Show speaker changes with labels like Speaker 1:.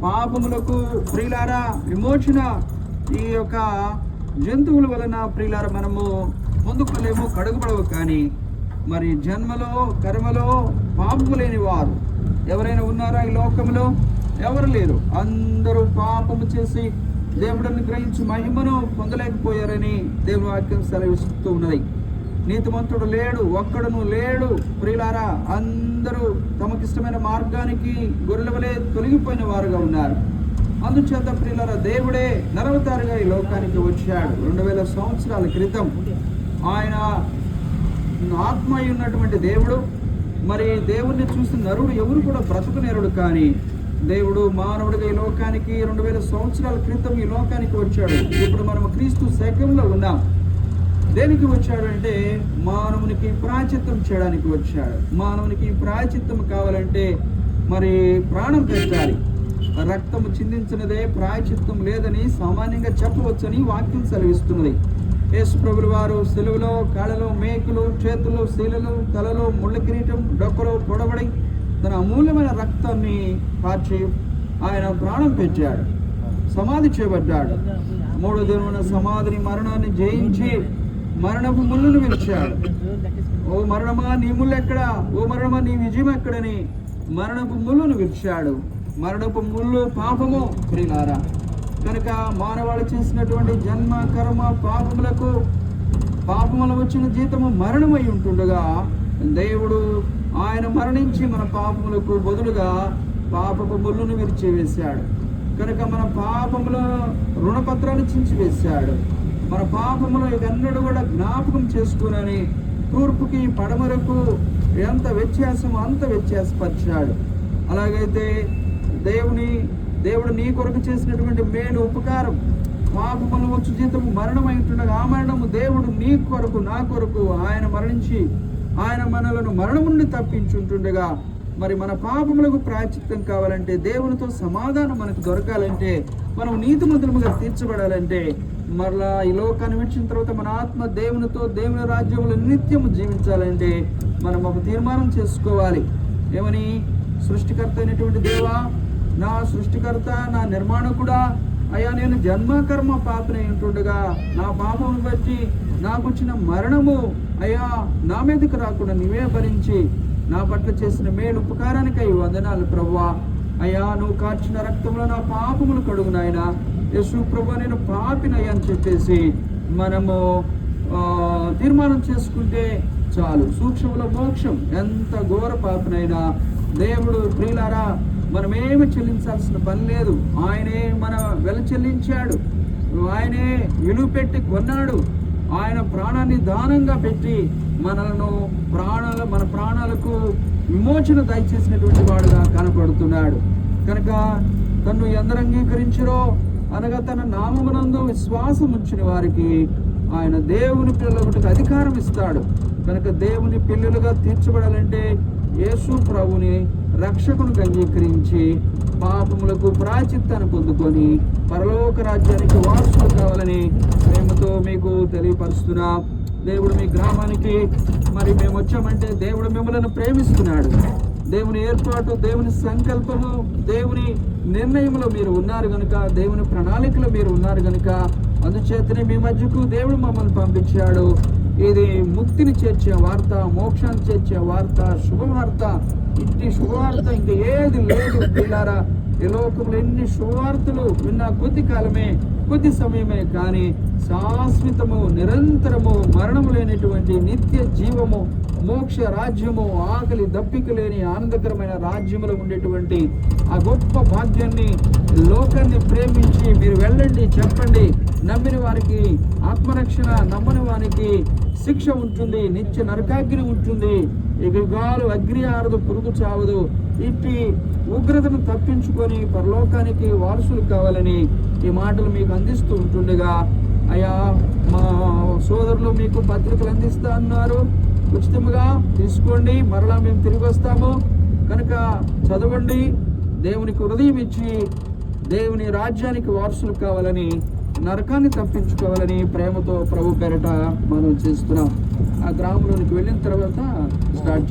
Speaker 1: పాపములకు ప్రియులారా విమోచన ఈ యొక్క జంతువుల వలన ప్రియులారా మనము పొందుకోలేము, కడుగుపడవు. కానీ మరి జన్మలో కర్మలో పాపము లేని వారు ఎవరైనా ఉన్నారా ఈ లోకంలో? ఎవరు లేరు. అందరూ పాపము చేసి దేవుడిని గ్రహించి మహిమను పొందలేకపోయారని దేవుని వాక్యం సెలవిస్తూ ఉన్నది. నీతిమంతుడు లేడు, ఒక్కడును లేడు ప్రియులారా. అందరూ తమకిష్టమైన మార్గానికి గొర్రెల వలె తొలగిపోయిన వారుగా ఉన్నారు. అందుచేత ప్రియులారా దేవుడే నరవతారుగా ఈ లోకానికి వచ్చాడు. 2000 సంవత్సరాల క్రితం ఆయన ఆత్మ అయి ఉన్నటువంటి దేవుడు. మరి దేవుణ్ణి చూసి నరుడు ఎవరు కూడా బ్రతుకునేరుడు. కానీ దేవుడు మానవుడిగా ఈ లోకానికి 2000 సంవత్సరాల క్రితం ఈ లోకానికి వచ్చాడు. ఇప్పుడు మనం క్రీస్తు శకంలో ఉన్నాం. దేనికి వచ్చాడు అంటే మానవునికి ప్రాయశ్చిత్తం చేయడానికి వచ్చాడు. మానవునికి ప్రాయశ్చిత్తం కావాలంటే మరి ప్రాణం పెట్టాలి. రక్తము చిందించినదే ప్రాయశ్చిత్తం లేదని సామాన్యంగా చెప్పవచ్చని వాక్యం సెలవిస్తున్నది. యేసు ప్రభువు వారు సిలువలో కాళ్ళలో మేకులు, చేతుల్లో శీలలు, తలలో ముళ్ళ కిరీటం, డొక్కలో పొడబడి తన అమూల్యమైన రక్తాన్ని కార్చి ఆయన ప్రాణం పెట్టాడు. సమాధి చేయబడ్డాడు. 3వ దినమున సమాధిని మరణాన్ని జయించి మరణపు ముళ్ళును విరిచాడు. ఓ మరణమా నీ ముళ్ళు ఎక్కడా, ఓ మరణమా నీ విజయం ఎక్కడని మరణపు ముళ్ళును విరిచాడు. మరణపు ముళ్ళు పాపము ప్రియులారా. కనుక మానవాళి చేసినటువంటి జన్మ కర్మ పాపముల వచ్చిన జీతము మరణమై ఉంటుండగా దేవుడు ఆయన మరణించి మన పాపములకు బదులుగా పాపపు ముళ్ళును విరిచివేశాడు. కనుక మన పాపముల రుణపత్రాన్ని చించివేశాడు. మన పాపములు ఎన్నడూ కూడా జ్ఞాపకం చేసుకునని తూర్పుకి పడమరకు ఎంత వ్యత్యాసమో అంత వ్యత్యాసపరిచాడు. అలాగైతే దేవుడు నీ కొరకు చేసినటువంటి మేలు ఉపకారం పాపముల వచ్చు జీతము మరణమై ఉంటుండగా ఆ మరణము దేవుడు నీ కొరకు నా కొరకు ఆయన మరణించి ఆయన మనలను మరణం నుండి తప్పించుంటుండగా మరి మన పాపములకు ప్రాయశ్చిత్తం కావాలంటే దేవునితో సమాధానం మనకు దొరకాలంటే మనం నీతిమంతులుగా తీర్చబడాలంటే మరలా ఈ లోకాన్ని విడిచిన తర్వాత మన ఆత్మ దేవునితో దేవుని రాజ్యంలో నిత్యము జీవించాలంటే మనం ఒక తీర్మానం చేసుకోవాలి. ఏమని? సృష్టికర్త అయినటువంటి దేవా, నా సృష్టికర్త, నా నిర్మాణకుడా, అయ్యా నేను జన్మకర్మ పాపనై ఉంటుండగా నా పాపమును బట్టి నాకు వచ్చిన మరణము అయ్యా నా మీదకి రాకుండా నీవే భరించి నా పట్ల చేసిన మేలు ఉపకారానికై వందనాలు ప్రభువా. అయ్యా నువ్వు కార్చిన రక్తంలో నా పాపములు కడుగు నాయనా. యేసు ప్రభువా నేను పాపినయ్యా అని చెప్పేసి మనము తీర్మానం చేసుకుంటే చాలు. సూక్ష్మముల మోక్షం. ఎంత ఘోర పాపినైనా దేవుడు ప్రియులారా మనమేమి చెల్లించాల్సిన పని లేదు. ఆయనే మన వెల చెల్లించాడు. ఆయనే విలువ పెట్టి కొన్నాడు. ఆయన ప్రాణాన్ని దానంగా పెట్టి మన ప్రాణాలకు విమోచన దయచేసినటువంటి వాడుగా కనపడుతున్నాడు. కనుక తన్ను ఎందరు అంగీకరించరో అనగా తన నామమునందు విశ్వాసం ఉంచిన వారికి ఆయన దేవుని పిల్లలకు అధికారం ఇస్తాడు. కనుక దేవుని పిల్లలుగా తీర్చబడాలంటే యేసు ప్రభుని రక్షకునికి అంగీకరించి పాపములకు ప్రాయశ్చిత్తాన్ని పొందుకొని పరలోక రాజ్యానికి వారసులు కావాలని ప్రేమతో మీకు తెలియపరుస్తున్నా. దేవుడు మీ గ్రామానికి మరి మేము వచ్చామంటే దేవుడు మిమ్మల్ని ప్రేమిస్తున్నాడు. దేవుని ఏర్పాటు, దేవుని సంకల్పము, దేవుని నిర్ణయంలో మీరు ఉన్నారు కనుక, దేవుని ప్రణాళికలో మీరు ఉన్నారు కనుక అందుచేతనే మీ మధ్యకు దేవుడు మమ్మల్ని పంపించాడు. ఇది ముక్తిని చేర్చే వార్త, మోక్షాన్ని చేర్చే వార్త, శుభవార్త. ఇట్టి శుభవార్త ఇంకా ఏది లేదు పిల్లారా. ఈ లోకంలో ఎన్ని శుభవార్తలు విన్నా కొద్ది కాలమే, కొద్ది సమయమే. కానీ శాశ్వతము, నిరంతరము, మరణము లేనటువంటి నిత్య జీవము, మోక్ష రాజ్యము, ఆకలి దప్పిక లేని ఆనందకరమైన రాజ్యములో ఉండేటువంటి ఆ గొప్ప భాగ్యాన్ని, లోకాన్ని ప్రేమించి మీరు వెళ్ళండి, చెప్పండి. నమ్మిన వారికి ఆత్మరక్షణ, నమ్మని వారికి శిక్ష ఉంటుంది, నిత్య నరకాగ్ని ఉంటుంది. గాలు అగ్ని ఆరదు, పురుగు చావదు. ఇట్టి ఉగ్రతను తప్పించుకొని పరలోకానికి వారసులు కావాలని ఈ మాటలు మీకు అందిస్తూ ఉంటుండగా, అయ్యా మా సోదరులు మీకు పత్రికలు అందిస్తా అన్నారు, ఉచితంగా తీసుకోండి, మరలా మేము తిరిగి వస్తాము కనుక చదవండి. దేవునికి హృదయం ఇచ్చి దేవుని రాజ్యానికి వారసులు కావాలని, నరకాన్ని తప్పించుకోవాలని ప్రేమతో ప్రభు పేరట మనం చేస్తున్నాం. ఆ గ్రామంలోనికి వెళ్ళిన తర్వాత స్టార్ట్